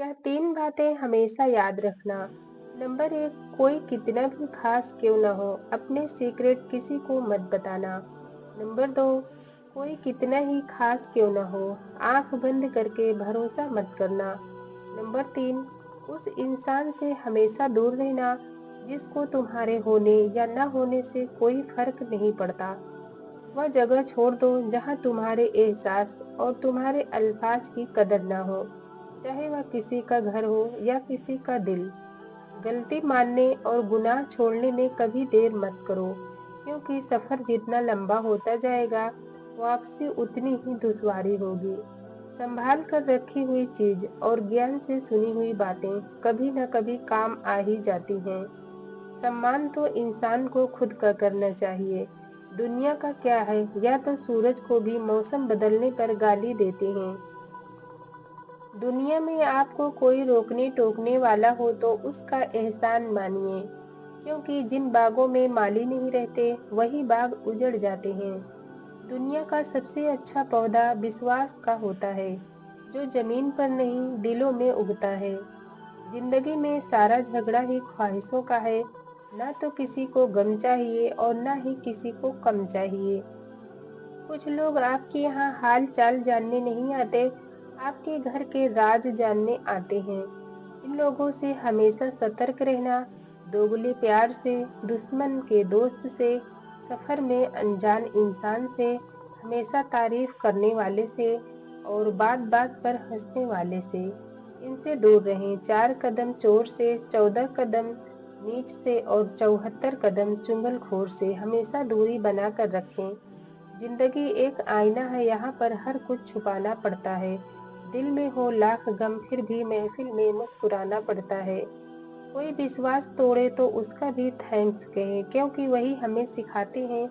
यह 3 बातें हमेशा याद रखना। नंबर 1, कोई कितना भी खास क्यों न हो, अपने सीक्रेट किसी को मत बताना। नंबर 2, कोई कितना ही खास क्यों न हो, आंख बंद करके भरोसा मत करना। नंबर 3, उस इंसान से हमेशा दूर रहना जिसको तुम्हारे होने या न होने से कोई फर्क नहीं पड़ता। वह जगह छोड़ दो जहाँ तुम्हारे एहसास और तुम्हारे अल्फाज की कदर ना हो, चाहे वह किसी का घर हो या किसी का दिल। गलती मानने और गुनाह छोड़ने में कभी देर मत करो, क्योंकि सफर जितना लंबा होता जाएगा, वापसी उतनी ही दुश्वारी होगी। संभाल कर रखी हुई चीज और ज्ञान से सुनी हुई बातें कभी न कभी काम आ ही जाती हैं। सम्मान तो इंसान को खुद का करना चाहिए। दुनिया का क्या है, या तो सूरज को भी मौसम बदलने पर गाली देते हैं। दुनिया में आपको कोई रोकने टोकने वाला हो तो उसका एहसान मानिए, क्योंकि जिन बागों में माली नहीं रहते वही बाग उजड़ जाते हैं। दुनिया का सबसे अच्छा पौधा विश्वास का होता है, जो जमीन पर नहीं दिलों में उगता है। जिंदगी में सारा झगड़ा ही ख्वाहिशों का है, ना तो किसी को गम चाहिए और ना ही किसी को कम चाहिए। कुछ लोग आपके यहाँ हाल चाल जानने नहीं आते, आपके घर के राज जानने आते हैं। इन लोगों से हमेशा सतर्क रहना। दोगले प्यार से, दुश्मन के दोस्त से, सफर में अनजान इंसान से, हमेशा तारीफ करने वाले से और बात बात पर हंसने वाले से, इनसे दूर रहें। 4 कदम चोर से, 14 कदम नीच से और 74 कदम चुगलखोर से हमेशा दूरी बना कर रखें। जिंदगी एक आईना है, यहाँ पर हर कुछ छुपाना पड़ता है। दिल में हो लाख गम फिर भी महफिल में मुस्कुराना पड़ता है। कोई विश्वास तोड़े तो उसका भी थैंक्स कहें, क्योंकि वही हमें सिखाते हैं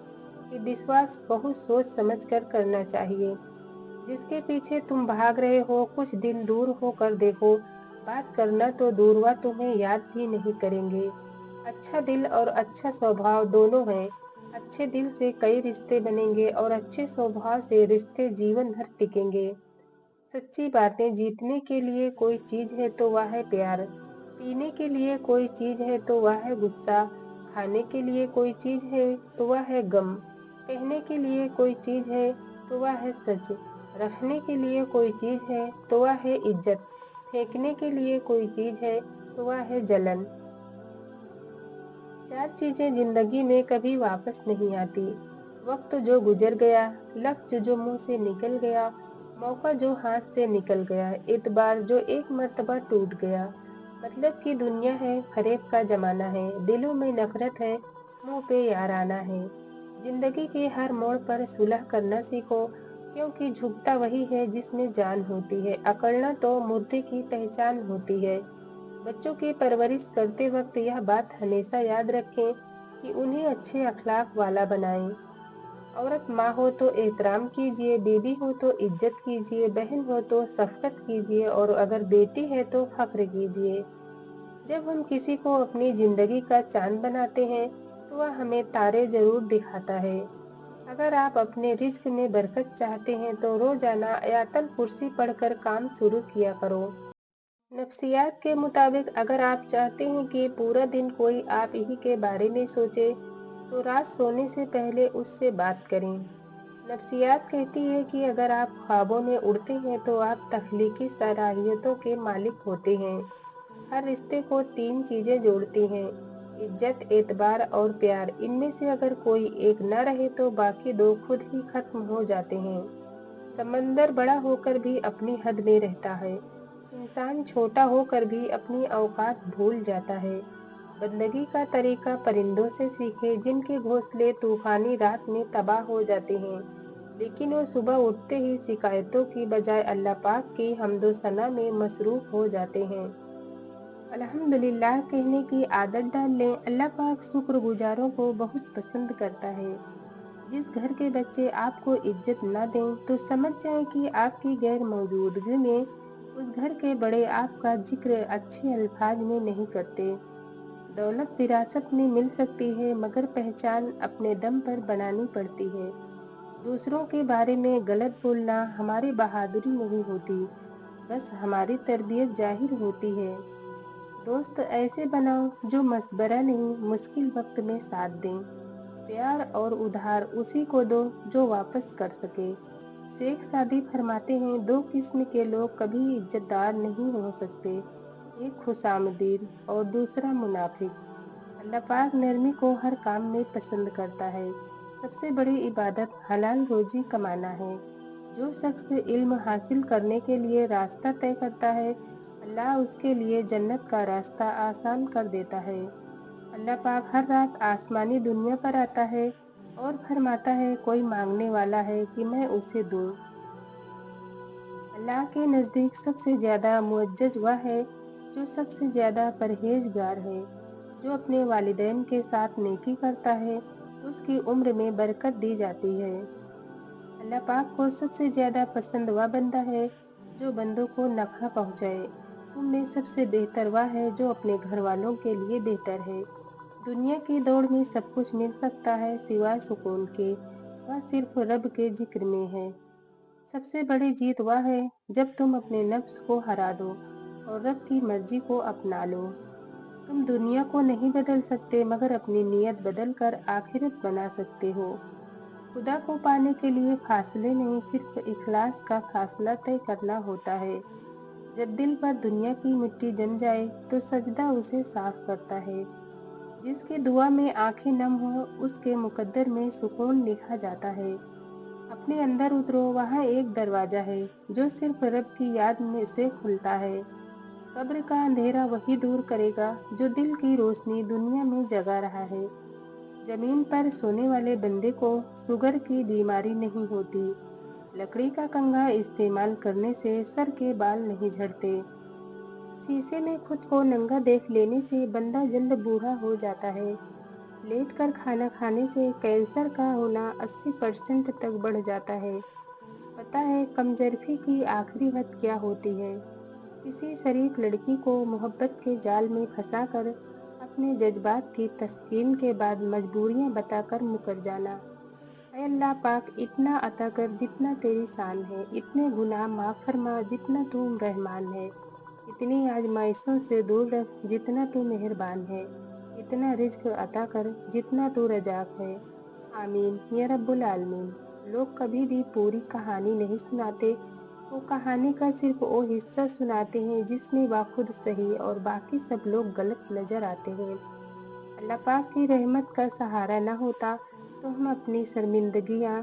कि विश्वास बहुत सोच समझ कर करना चाहिए। जिसके पीछे तुम भाग रहे हो, कुछ दिन दूर होकर देखो। बात करना तो दूर, वह तुम्हें याद भी नहीं करेंगे। अच्छा दिल और अच्छा स्वभाव दोनों हैं। अच्छे दिल से कई रिश्ते बनेंगे और अच्छे स्वभाव से रिश्ते जीवन भर टिकेंगे। सच्ची बातें, जीतने के लिए कोई चीज है तो वह है प्यार, पीने के लिए कोई चीज है तो वह है गुस्सा, खाने के लिए कोई चीज है तो वह है गम, कहने के लिए कोई चीज है तो वह है सच, रखने के लिए कोई चीज है तो वह है इज्जत, फेंकने के लिए कोई चीज है तो वह है जलन। 4 चीजें जिंदगी में कभी वापस नहीं आती। वक्त जो गुजर गया, लफ्ज जो मुंह से निकल गया, मौका जो हाथ से निकल गया, एतबार जो एक मर्तबा टूट गया। मतलब की दुनिया है, फरेब का जमाना है, दिलों में नफरत है, मुंह पे याराना है। जिंदगी के हर मोड़ पर सुलह करना सीखो, क्योंकि झुकता वही है जिसमें जान होती है, अकड़ना तो मुर्दे की पहचान होती है। बच्चों की परवरिश करते वक्त यह बात हमेशा याद रखें कि उन्हें अच्छे अखलाक वाला बनाएं। औरत माँ हो तो एहतराम कीजिए, बीवी हो तो इज्जत कीजिए, बहन हो तो शफकत कीजिए और अगर बेटी है तो फक्र कीजिए। जब हम किसी को अपनी जिंदगी का चांद बनाते हैं तो वह हमें तारे जरूर दिखाता है। अगर आप अपने रिज्क में बरकत चाहते हैं तो रोजाना आयतल कुर्सी पढ़कर काम शुरू किया करो। नफ्सियात के मुताबिक अगर आप चाहते हैं कि पूरा दिन कोई आप ही के बारे में सोचे, तो रात सोने से पहले उससे बात करें। नफ्सियात कहती है कि अगर आप ख्वाबों में उड़ते हैं तो आप तख्लीकी सलाहियतों के मालिक होते हैं। हर रिश्ते को 3 चीजें जोड़ती हैं, इज्जत, एतबार और प्यार। इनमें से अगर कोई एक न रहे तो बाकी 2 खुद ही खत्म हो जाते हैं। समंदर बड़ा होकर भी अपनी हद में रहता है, इंसान छोटा होकर भी अपनी औकात भूल जाता है। बंदगी का तरीका परिंदों से सीखे, जिनके घोंसले तूफानी रात में तबाह हो जाते हैं, लेकिन वो सुबह उठते ही शिकायतों की बजाय अल्लाह पाक की हम्दो सना में मसरूफ हो जाते हैं। अल्हम्दुलिल्लाह कहने की आदत डाल लें, अल्लाह पाक शुक्रगुजारों को बहुत पसंद करता है। जिस घर के बच्चे आपको इज्जत न दें तो समझ जाएं कि आपकी गैर मौजूदगी में उस घर के बड़े आपका जिक्र अच्छे अल्फाज में नहीं करते। दौलत विरासत में मिल सकती है, मगर पहचान अपने दम पर बनानी पड़ती है। दूसरों के बारे में गलत बोलना हमारी बहादुरी नहीं होती, बस हमारी तरबियत जाहिर होती है। दोस्त ऐसे बनाओ जो मशवरा नहीं, मुश्किल वक्त में साथ दें। प्यार और उधार उसी को दो जो वापस कर सके। शेख सादी फरमाते हैं, दो किस्म के लोग कभी इज्जतदार नहीं हो सकते, एक खुशामदीद और दूसरा मुनाफिक। अल्लाह पाक नरमी को हर काम में पसंद करता है। सबसे बड़ी इबादत हलाल रोजी कमाना है। जो शख्स इल्म हासिल करने के लिए रास्ता तय करता है, अल्लाह उसके लिए जन्नत का रास्ता आसान कर देता है। अल्लाह पाक हर रात आसमानी दुनिया पर आता है और फरमाता है, कोई मांगने वाला है कि मैं उसे दूं। अल्लाह के नज़दीक सबसे ज़्यादा मुअज्जज वह है जो सबसे ज़्यादा परहेजगार है। जो अपने वालिदैन के साथ नेकी करता है, उसकी उम्र में बरकत दी जाती है। अल्लाह पाक को सबसे ज़्यादा पसंद वह बंदा है जो बंदों को नफ़ा पहुँचाए। तुम में सबसे बेहतर वह है जो अपने घर वालों के लिए बेहतर है। दुनिया की दौड़ में सब कुछ मिल सकता है सिवाय सुकून के, वह सिर्फ रब के जिक्र में है। सबसे बड़ी जीत वह है जब तुम अपने नफ्स को हरा दो और रब की मर्जी को अपना लो। तुम दुनिया को नहीं बदल सकते, मगर अपनी नीयत बदल कर आखिरत बना सकते हो। खुदा को पाने के लिए फासले नहीं, सिर्फ इखलास का फासला तय करना होता है। जब दिल पर दुनिया की मिट्टी जम जाए तो सजदा उसे साफ करता है। जिसकी दुआ में आंखें नम हो, उसके मुकद्दर में सुकून लिखा जाता है। अपने अंदर उतरो, वहाँ एक दरवाजा है जो सिर्फ रब की याद में से खुलता है। कब्र का अंधेरा वही दूर करेगा जो दिल की रोशनी दुनिया में जगा रहा है। जमीन पर सोने वाले बंदे को शुगर की बीमारी नहीं होती। लकड़ी का कंघा इस्तेमाल करने से सर के बाल नहीं झड़ते। शीशे में खुद को नंगा देख लेने से बंदा जल्द बूढ़ा हो जाता है। लेट कर खाना खाने से कैंसर का होना 80% तक बढ़ जाता है। पता है कमजोरी की आखिरी हद क्या होती है? किसी शरीफ लड़की को मोहब्बत के जाल में फंसाकर अपने जज्बात की तस्कीन के बाद मजबूरियां बताकर मुकर जाना। ऐ अल्लाह पाक, इतना अता कर जितना तेरी शान है, इतने गुनाह माफ फरमा जितना तू रहमान है, इतनी आजमाइशों से दूर रख जितना तू मेहरबान है, इतना रिज्क अता कर जितना तू रजाक है। आमीन या रब्बुल आलमीन। लोग कभी भी पूरी कहानी नहीं सुनाते, वो कहानी का सिर्फ वो हिस्सा सुनाते हैं जिसमें वह खुद सही और बाकी सब लोग गलत नजर आते हैं। अल्लाह पाक की रहमत का सहारा न होता तो हम अपनी शर्मिंदगियां,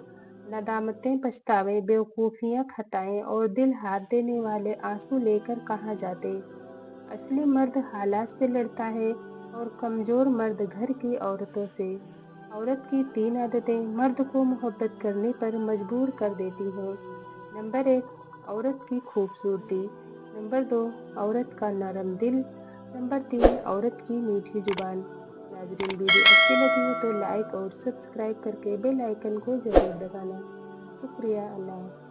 नदामतें, पछतावे, बेवकूफ़ियां, खताएं और दिल हाथ देने वाले आंसू लेकर कहाँ जाते। असली मर्द हालात से लड़ता है और कमज़ोर मर्द घर की औरतों से। औरत की 3 आदतें मर्द को मोहब्बत करने पर मजबूर कर देती हैं। नंबर 1, औरत की खूबसूरती। नंबर 2, औरत का नरम दिल। नंबर 3, औरत की मीठी जुबान। नाज़रीन, वीडियो अच्छी लगी हो तो लाइक और सब्सक्राइब करके बेल आइकन को ज़रूर दबाना। शुक्रिया। अल्लाह।